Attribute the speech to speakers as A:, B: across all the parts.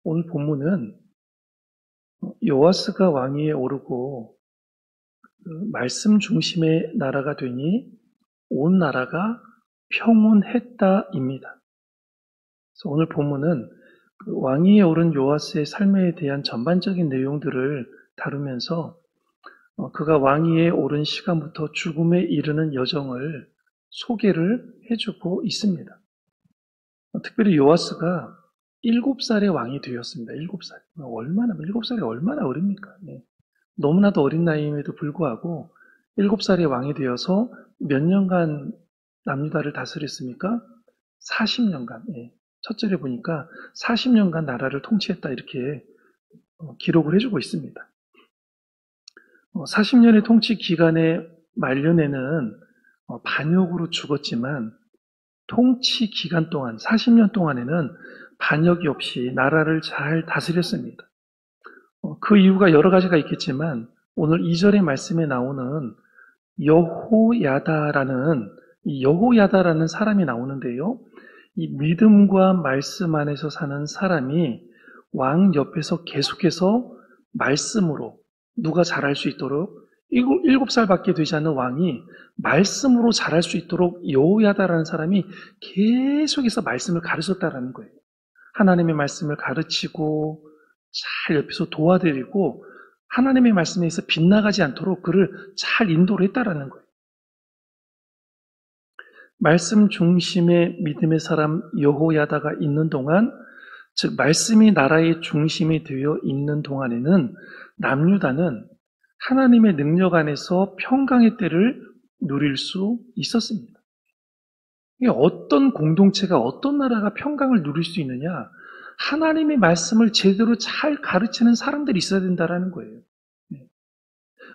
A: 오늘 본문은 요아스가 왕위에 오르고 말씀 중심의 나라가 되니 온 나라가 평온했다입니다. 그래서 오늘 본문은 왕위에 오른 요아스의 삶에 대한 전반적인 내용들을 다루면서 그가 왕위에 오른 시간부터 죽음에 이르는 여정을 소개를 해주고 있습니다. 특별히 요아스가 7살의 왕이 되었습니다. 7살. 7살이 얼마나 어립니까? 네. 너무나도 어린 나이임에도 불구하고 7살의 왕이 되어서 몇 년간 남유다를 다스렸습니까? 40년간. 네. 첫 절에 보니까 40년간 나라를 통치했다 이렇게 기록을 해주고 있습니다. 40년의 통치 기간의 말년에는 반역으로 죽었지만 통치 기간 동안 40년 동안에는 반역이 없이 나라를 잘 다스렸습니다. 그 이유가 여러 가지가 있겠지만 오늘 2절의 말씀에 나오는 여호야다라는 사람이 나오는데요. 이 믿음과 말씀 안에서 사는 사람이 왕 옆에서 계속해서 말씀으로 누가 잘할 수 있도록 7살밖에 되지 않는 왕이 말씀으로 잘할 수 있도록 여호야다라는 사람이 계속해서 말씀을 가르쳤다라는 거예요. 하나님의 말씀을 가르치고 잘 옆에서 도와드리고 하나님의 말씀에서 빗나가지 않도록 그를 잘 인도를 했다라는 거예요. 말씀 중심의 믿음의 사람 여호야다가 있는 동안, 즉 말씀이 나라의 중심이 되어 있는 동안에는 남유다는 하나님의 능력 안에서 평강의 때를 누릴 수 있었습니다. 어떤 공동체가, 어떤 나라가 평강을 누릴 수 있느냐? 하나님의 말씀을 제대로 잘 가르치는 사람들이 있어야 된다는 거예요.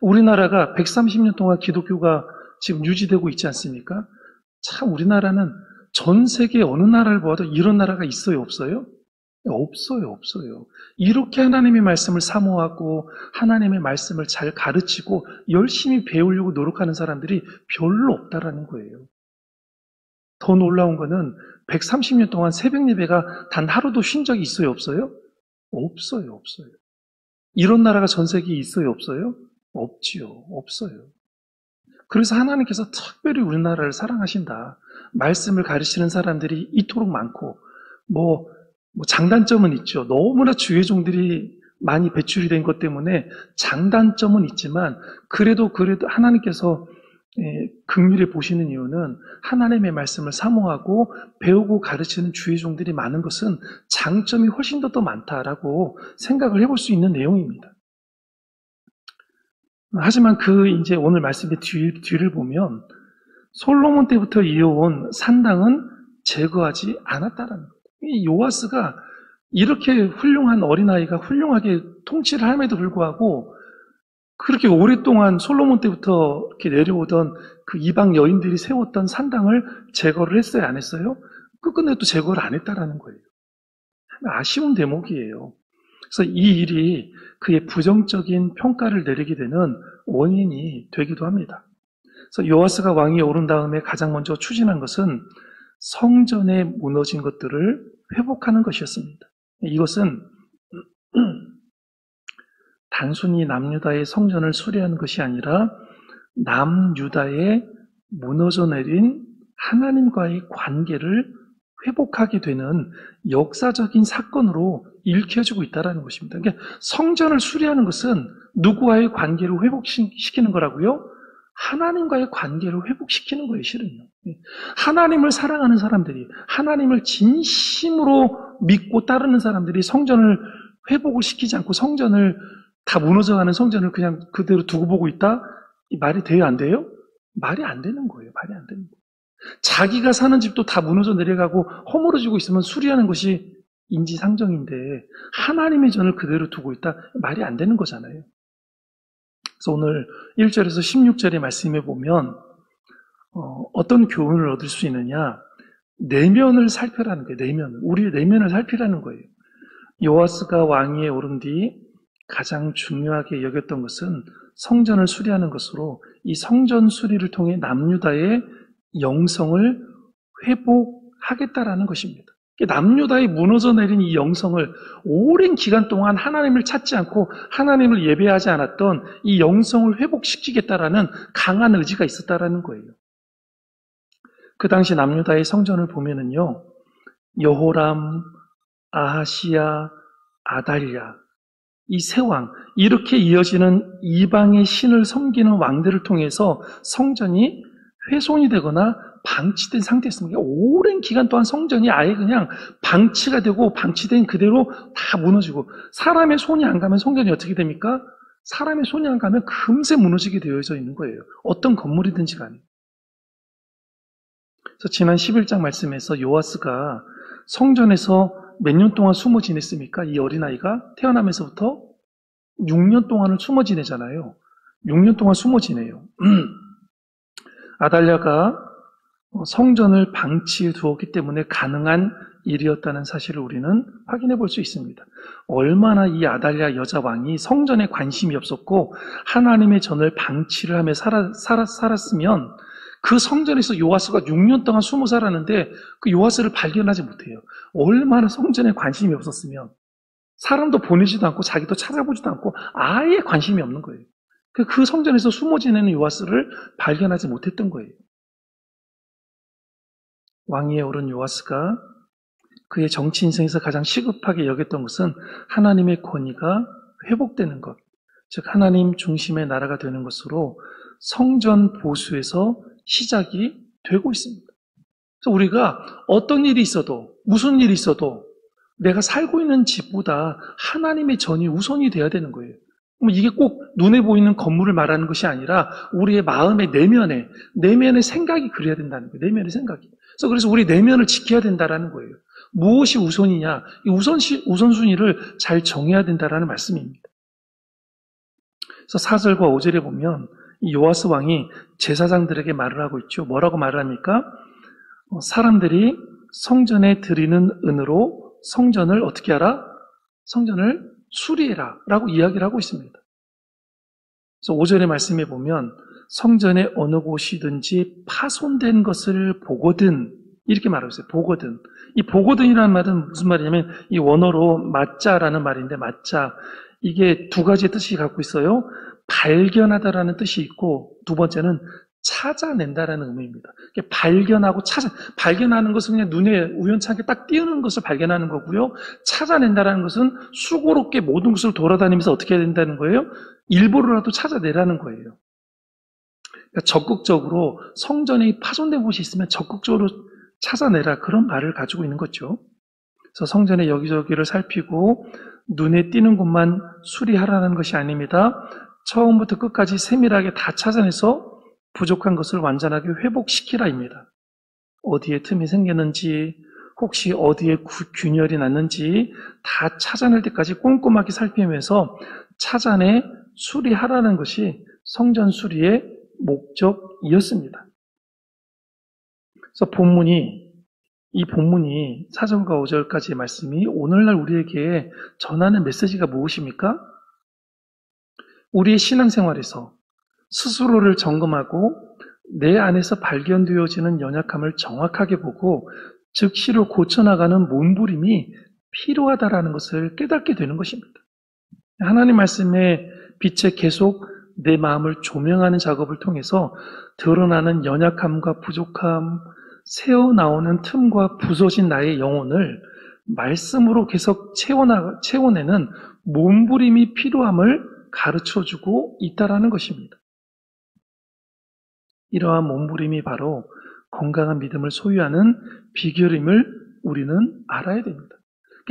A: 우리나라가 130년 동안 기독교가 지금 유지되고 있지 않습니까? 참 우리나라는 전 세계 어느 나라를 보아도 이런 나라가 있어요, 없어요? 없어요. 이렇게 하나님의 말씀을 사모하고 하나님의 말씀을 잘 가르치고 열심히 배우려고 노력하는 사람들이 별로 없다라는 거예요. 더 놀라운 거는 130년 동안 새벽 예배가 단 하루도 쉰 적이 있어요, 없어요? 없어요. 이런 나라가 전 세계에 있어요, 없어요? 없지요, 없어요. 그래서 하나님께서 특별히 우리나라를 사랑하신다. 말씀을 가르치는 사람들이 이토록 많고, 장단점은 있죠. 너무나 주의 종들이 많이 배출이 된 것 때문에 장단점은 있지만, 그래도 하나님께서 긍휼히 보시는 이유는 하나님의 말씀을 사모하고 배우고 가르치는 주의 종들이 많은 것은 장점이 훨씬 더 많다라고 생각을 해볼 수 있는 내용입니다. 하지만 이제 오늘 말씀의 뒤를 보면 솔로몬 때부터 이어온 산당은 제거하지 않았다라는 거예요. 이 요아스가 이렇게 훌륭한 어린아이가 훌륭하게 통치를 함에도 불구하고 그렇게 오랫동안 솔로몬 때부터 이렇게 내려오던 그 이방 여인들이 세웠던 산당을 제거를 했어요, 안 했어요? 끝끝내 또 제거를 안 했다라는 거예요. 아쉬운 대목이에요. 그래서 이 일이 그의 부정적인 평가를 내리게 되는 원인이 되기도 합니다. 그래서 요아스가 왕위에 오른 다음에 가장 먼저 추진한 것은 성전에 무너진 것들을 회복하는 것이었습니다. 이것은 단순히 남유다의 성전을 수리하는 것이 아니라 남유다에 무너져 내린 하나님과의 관계를 회복하게 되는 역사적인 사건으로 읽혀지고 있다는 것입니다. 그러니까 성전을 수리하는 것은 누구와의 관계를 회복시키는 거라고요? 하나님과의 관계를 회복시키는 거예요, 실은요. 하나님을 사랑하는 사람들이, 하나님을 진심으로 믿고 따르는 사람들이 성전을 회복을 시키지 않고 성전을 다 무너져가는 성전을 그냥 그대로 두고 보고 있다? 이 말이 돼요, 안 돼요? 말이 안 되는 거예요. 말이 안 되는 거예요. 자기가 사는 집도 다 무너져 내려가고 허물어지고 있으면 수리하는 것이 인지상정인데 하나님의 전을 그대로 두고 있다? 말이 안 되는 거잖아요. 그래서 오늘 1절에서 16절의 말씀에 보면 어떤 교훈을 얻을 수 있느냐? 내면을 살펴라는 거예요. 우리의 내면을 살피라는 거예요. 요아스가 왕위에 오른 뒤 가장 중요하게 여겼던 것은 성전을 수리하는 것으로 이 성전 수리를 통해 남유다의 영성을 회복하겠다라는 것입니다. 남유다의 무너져 내린 이 영성을 오랜 기간 동안 하나님을 찾지 않고 하나님을 예배하지 않았던 이 영성을 회복시키겠다라는 강한 의지가 있었다라는 거예요. 그 당시 남유다의 성전을 보면은요, 여호람, 아하시야, 아달랴, 이 세 왕, 이렇게 이어지는 이방의 신을 섬기는 왕들을 통해서 성전이 훼손이 되거나 방치된 상태였습니다. 오랜 기간 동안 성전이 아예 그냥 방치가 되고 방치된 그대로 다 무너지고, 사람의 손이 안 가면 성전이 어떻게 됩니까? 사람의 손이 안 가면 금세 무너지게 되어져 있는 거예요. 어떤 건물이든지 간에. 그래서 지난 11장 말씀에서 요아스가 성전에서 몇 년 동안 숨어 지냈습니까? 이 어린아이가 태어나면서부터 6년 동안을 숨어 지내잖아요. 6년 동안 숨어 지내요. 아달랴가 성전을 방치해 두었기 때문에 가능한 일이었다는 사실을 우리는 확인해 볼 수 있습니다. 얼마나 이 아달랴 여자 왕이 성전에 관심이 없었고 하나님의 전을 방치를 하며 살았으면 그 성전에서 요아스가 6년 동안 숨어 살았는데 그 요아스를 발견하지 못해요. 얼마나 성전에 관심이 없었으면, 사람도 보내지도 않고 자기도 찾아보지도 않고 아예 관심이 없는 거예요. 그 성전에서 숨어 지내는 요아스를 발견하지 못했던 거예요. 왕위에 오른 요아스가 그의 정치 인생에서 가장 시급하게 여겼던 것은 하나님의 권위가 회복되는 것, 즉 하나님 중심의 나라가 되는 것으로 성전 보수에서 시작이 되고 있습니다. 그래서 우리가 어떤 일이 있어도, 무슨 일이 있어도 내가 살고 있는 집보다 하나님의 전이 우선이 돼야 되는 거예요. 이게 꼭 눈에 보이는 건물을 말하는 것이 아니라 우리의 마음의 내면의 생각이 그래야 된다는 거예요. 내면의 생각이. 그래서 우리 내면을 지켜야 된다는 거예요. 무엇이 우선이냐, 이 우선순위를 잘 정해야 된다는 말씀입니다. 그래서 4절과 5절에 보면 이 요아스 왕이 제사장들에게 말을 하고 있죠. 뭐라고 말을 합니까? 사람들이 성전에 드리는 은으로 성전을 어떻게 하라? 성전을 수리해라 라고 이야기를 하고 있습니다. 그래서 5절의 말씀에 보면 성전의 어느 곳이든지 파손된 것을 보거든, 이렇게 말하고 있어요. 보거든. 이 보거든이라는 말은 무슨 말이냐면 이 원어로 맞자라는 말인데, 맞자, 이게 두 가지의 뜻이 갖고 있어요. 발견하다라는 뜻이 있고, 두 번째는 찾아낸다라는 의미입니다. 발견하는 것은 그냥 눈에 우연찮게 딱 띄우는 것을 발견하는 거고요. 찾아낸다라는 것은 수고롭게 모든 것을 돌아다니면서 어떻게 해야 된다는 거예요? 일부러라도 찾아내라는 거예요. 그러니까 적극적으로 성전에 파손된 곳이 있으면 적극적으로 찾아내라, 그런 말을 가지고 있는 거죠. 그래서 성전의 여기저기를 살피고 눈에 띄는 곳만 수리하라는 것이 아닙니다. 처음부터 끝까지 세밀하게 다 찾아내서 부족한 것을 완전하게 회복시키라입니다. 어디에 틈이 생겼는지, 혹시 어디에 균열이 났는지 다 찾아낼 때까지 꼼꼼하게 살피면서 찾아내 수리하라는 것이 성전 수리의 목적이었습니다. 그래서 이 본문이 4절과 5절까지의 말씀이 오늘날 우리에게 전하는 메시지가 무엇입니까? 우리의 신앙생활에서 스스로를 점검하고 내 안에서 발견되어지는 연약함을 정확하게 보고 즉시로 고쳐나가는 몸부림이 필요하다라는 것을 깨닫게 되는 것입니다. 하나님 말씀의 빛에 계속 내 마음을 조명하는 작업을 통해서 드러나는 연약함과 부족함, 새어나오는 틈과 부서진 나의 영혼을 말씀으로 계속 채워내는 몸부림이 필요함을 가르쳐주고 있다라는 것입니다. 이러한 몸부림이 바로 건강한 믿음을 소유하는 비결임을 우리는 알아야 됩니다.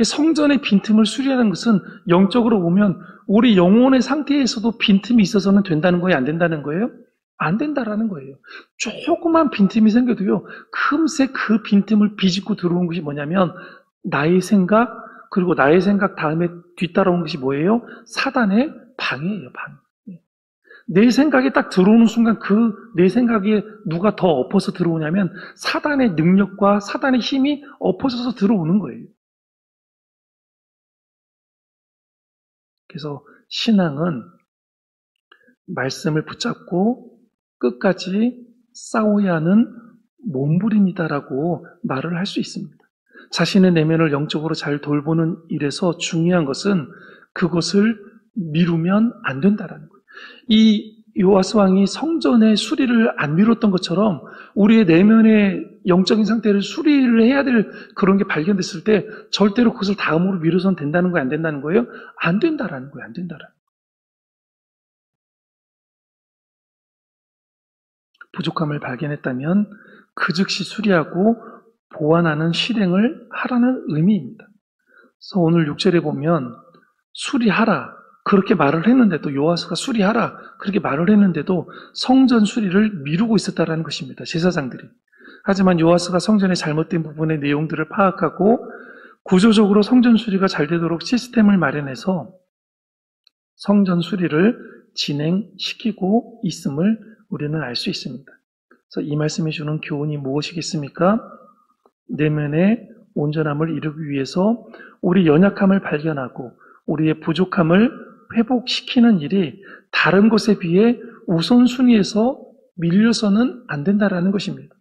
A: 성전의 빈틈을 수리하는 것은 영적으로 보면 우리 영혼의 상태에서도 빈틈이 있어서는 된다는 거예요? 안 된다는 거예요? 안 된다라는 거예요. 조그만 빈틈이 생겨도요, 금세 그 빈틈을 비집고 들어온 것이 뭐냐면 나의 생각, 그리고 나의 생각 다음에 뒤따라온 것이 뭐예요? 사단의 방해예요, 방해. 내 생각이 딱 들어오는 순간 내 생각에 누가 더 엎어서 들어오냐면 사단의 능력과 사단의 힘이 엎어져서 들어오는 거예요. 그래서 신앙은 말씀을 붙잡고 끝까지 싸워야 하는 몸부림이다라고 말을 할 수 있습니다. 자신의 내면을 영적으로 잘 돌보는 일에서 중요한 것은 그것을 미루면 안 된다라는 거예요. 이 요아스 왕이 성전의 수리를 안 미뤘던 것처럼 우리의 내면의 영적인 상태를 수리를 해야 될 그런 게 발견됐을 때 절대로 그것을 다음으로 미뤄서는 된다는 거예요? 안 된다는 거예요? 안 된다라는 거예요. 안 된다라는 거예요. 부족함을 발견했다면 그 즉시 수리하고 보완하는 실행을 하라는 의미입니다. 그래서 오늘 6절에 보면 수리하라 그렇게 말을 했는데도 요아스가 수리하라 그렇게 말을 했는데도 성전 수리를 미루고 있었다는 것입니다. 제사장들이. 하지만 요아스가 성전의 잘못된 부분의 내용들을 파악하고 구조적으로 성전 수리가 잘 되도록 시스템을 마련해서 성전 수리를 진행시키고 있음을 우리는 알 수 있습니다. 그래서 이 말씀이 주는 교훈이 무엇이겠습니까? 내면의 온전함을 이루기 위해서 우리 연약함을 발견하고 우리의 부족함을 회복시키는 일이 다른 것에 비해 우선순위에서 밀려서는 안 된다는 것입니다.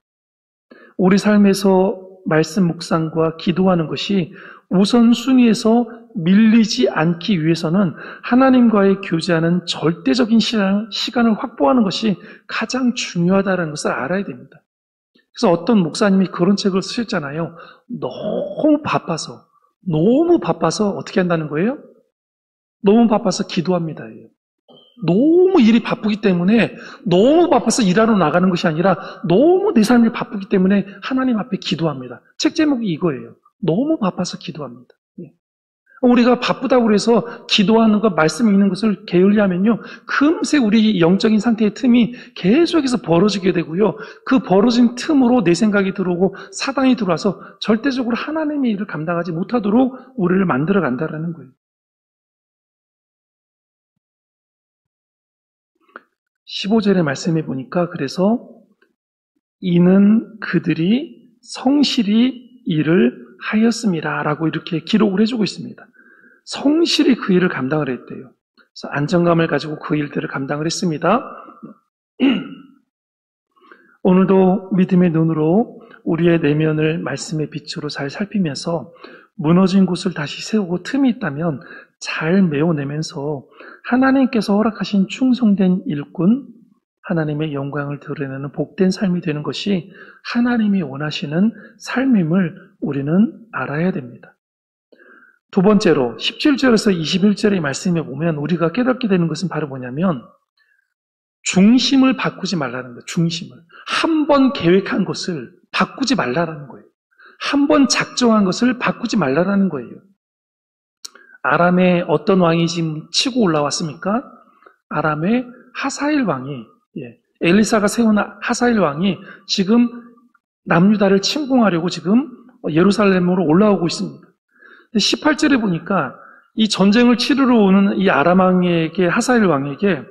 A: 우리 삶에서 말씀 묵상과 기도하는 것이 우선순위에서 밀리지 않기 위해서는 하나님과의 교제하는 절대적인 시간을 확보하는 것이 가장 중요하다는 것을 알아야 됩니다. 그래서 어떤 목사님이 그런 책을 쓰셨잖아요. 너무 바빠서 어떻게 한다는 거예요? 너무 바빠서 기도합니다. 너무 일이 바쁘기 때문에 너무 바빠서 일하러 나가는 것이 아니라 너무 내 삶이 바쁘기 때문에 하나님 앞에 기도합니다. 책 제목이 이거예요. 너무 바빠서 기도합니다. 우리가 바쁘다고 해서 기도하는 것, 말씀 읽는 것을 게을리하면요, 금세 우리 영적인 상태의 틈이 계속해서 벌어지게 되고요, 그 벌어진 틈으로 내 생각이 들어오고 사단이 들어와서 절대적으로 하나님의 일을 감당하지 못하도록 우리를 만들어 간다는 거예요. 15절의 말씀에 보니까 그래서 이는 그들이 성실히 일을 하였습니다 라고 이렇게 기록을 해주고 있습니다. 성실히 그 일을 감당을 했대요. 그래서 안정감을 가지고 그 일들을 감당을 했습니다. 오늘도 믿음의 눈으로 우리의 내면을 말씀의 빛으로 잘 살피면서 무너진 곳을 다시 세우고 틈이 있다면 잘 메워내면서 하나님께서 허락하신 충성된 일꾼, 하나님의 영광을 드러내는 복된 삶이 되는 것이 하나님이 원하시는 삶임을 우리는 알아야 됩니다. 두 번째로 17절에서 21절의 말씀에 보면 우리가 깨닫게 되는 것은 바로 뭐냐면 중심을 바꾸지 말라는 거예요. 중심을. 한 번 계획한 것을 바꾸지 말라는 거예요. 한 번 작정한 것을 바꾸지 말라는 거예요. 아람의 어떤 왕이 지금 치고 올라왔습니까? 아람의 하사일 왕이, 엘리사가 세운 하사일 왕이 지금 남유다를 침공하려고 지금 예루살렘으로 올라오고 있습니다. 18절에 보니까 이 전쟁을 치르러 오는 이 아람 왕에게, 하사일 왕에게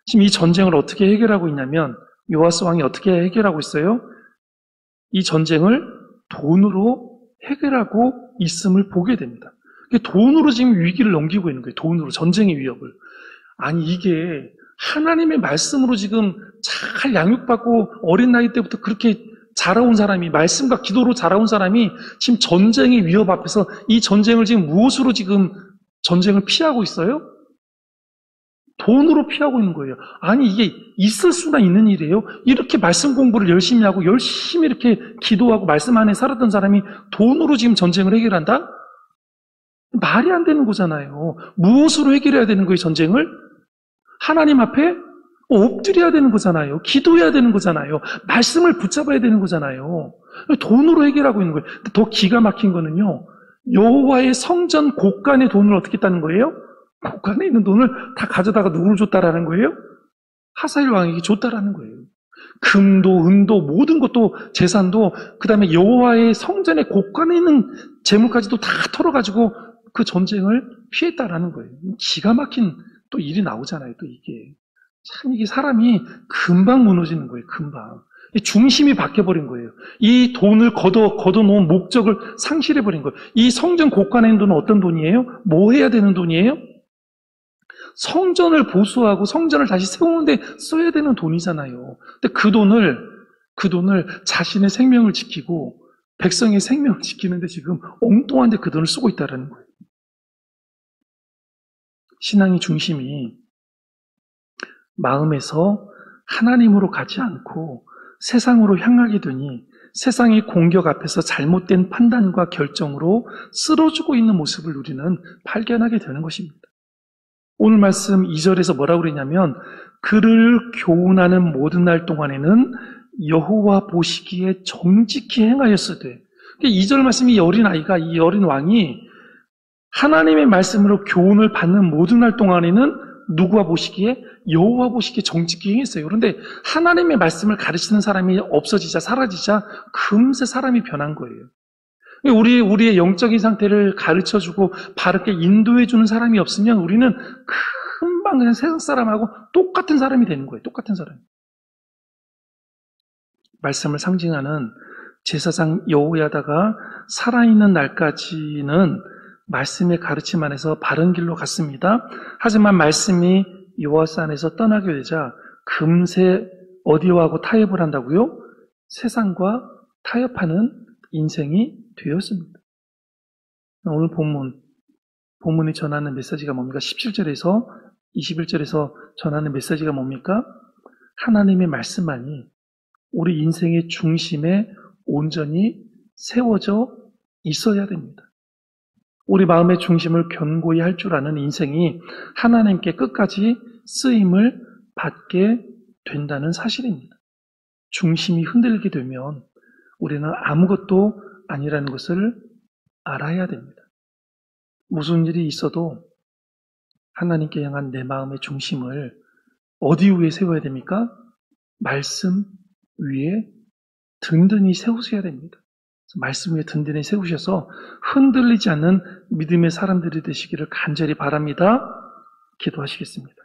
A: 지금 이 전쟁을 어떻게 해결하고 있냐면 요아스 왕이 어떻게 해결하고 있어요? 이 전쟁을 돈으로 해결하고 있음을 보게 됩니다. 돈으로 지금 위기를 넘기고 있는 거예요. 돈으로, 전쟁의 위협을. 아니 이게 하나님의 말씀으로 지금 잘 양육받고 어린 나이 때부터 그렇게 자라온 사람이, 말씀과 기도로 자라온 사람이 지금 전쟁의 위협 앞에서 이 전쟁을 지금 무엇으로 지금 전쟁을 피하고 있어요? 돈으로 피하고 있는 거예요. 아니 이게 있을 수나 있는 일이에요? 이렇게 말씀 공부를 열심히 하고 열심히 이렇게 기도하고 말씀 안에 살았던 사람이 돈으로 지금 전쟁을 해결한다? 말이 안 되는 거잖아요. 무엇으로 해결해야 되는 거예요, 전쟁을? 하나님 앞에 엎드려야 되는 거잖아요. 기도해야 되는 거잖아요. 말씀을 붙잡아야 되는 거잖아요. 돈으로 해결하고 있는 거예요. 더 기가 막힌 거는요, 여호와의 성전 곳간의 돈을 어떻게 했다는 거예요? 곳간에 있는 돈을 다 가져다가 누구를 줬다라는 거예요? 하사일 왕에게 줬다라는 거예요. 금도 은도 모든 것도 재산도 그 다음에 여호와의 성전의 곳간에 있는 재물까지도 다 털어가지고 그 전쟁을 피했다라는 거예요. 기가 막힌 또 일이 나오잖아요. 또 이게 참 이게 사람이 금방 무너지는 거예요. 금방 중심이 바뀌어버린 거예요. 이 돈을 걷어놓은 목적을 상실해버린 거예요. 이 성전 곳간에 있는 돈은 어떤 돈이에요? 뭐 해야 되는 돈이에요? 성전을 보수하고 성전을 다시 세우는데 써야 되는 돈이잖아요. 근데 그 돈을 자신의 생명을 지키고 백성의 생명을 지키는데 지금 엉뚱한 데 그 돈을 쓰고 있다는 거예요. 신앙의 중심이 마음에서 하나님으로 가지 않고 세상으로 향하게 되니 세상의 공격 앞에서 잘못된 판단과 결정으로 쓰러지고 있는 모습을 우리는 발견하게 되는 것입니다. 오늘 말씀 2절에서 뭐라고 그러냐면 그를 교훈하는 모든 날 동안에는 여호와 보시기에 정직히 행하였으되, 2절 말씀이 이 어린 아이가, 이 어린 왕이 하나님의 말씀으로 교훈을 받는 모든 날 동안에는 누구와 보시기에? 여호와 보시기에 정직히 행했어요. 그런데 하나님의 말씀을 가르치는 사람이 없어지자 사라지자 금세 사람이 변한 거예요. 우리의 영적인 상태를 가르쳐주고 바르게 인도해주는 사람이 없으면 우리는 금방 그냥 세상 사람하고 똑같은 사람이 되는 거예요. 똑같은 사람. 말씀을 상징하는 제사장 여호야다가 살아있는 날까지는 말씀의 가르침 안에서 바른 길로 갔습니다. 하지만 말씀이 여호와스 안에서 떠나게 되자 금세 어디와 하고 타협을 한다고요? 세상과 타협하는 인생이 되었습니다. 오늘 본문이 전하는 메시지가 뭡니까? 17절에서 21절에서 전하는 메시지가 뭡니까? 하나님의 말씀만이 우리 인생의 중심에 온전히 세워져 있어야 됩니다. 우리 마음의 중심을 견고히 할 줄 아는 인생이 하나님께 끝까지 쓰임을 받게 된다는 사실입니다. 중심이 흔들리게 되면 우리는 아무것도 아니라는 것을 알아야 됩니다. 무슨 일이 있어도 하나님께 향한 내 마음의 중심을 어디 위에 세워야 됩니까? 말씀 위에 든든히 세우셔야 됩니다. 말씀 위에 든든히 세우셔서 흔들리지 않는 믿음의 사람들이 되시기를 간절히 바랍니다. 기도하시겠습니다.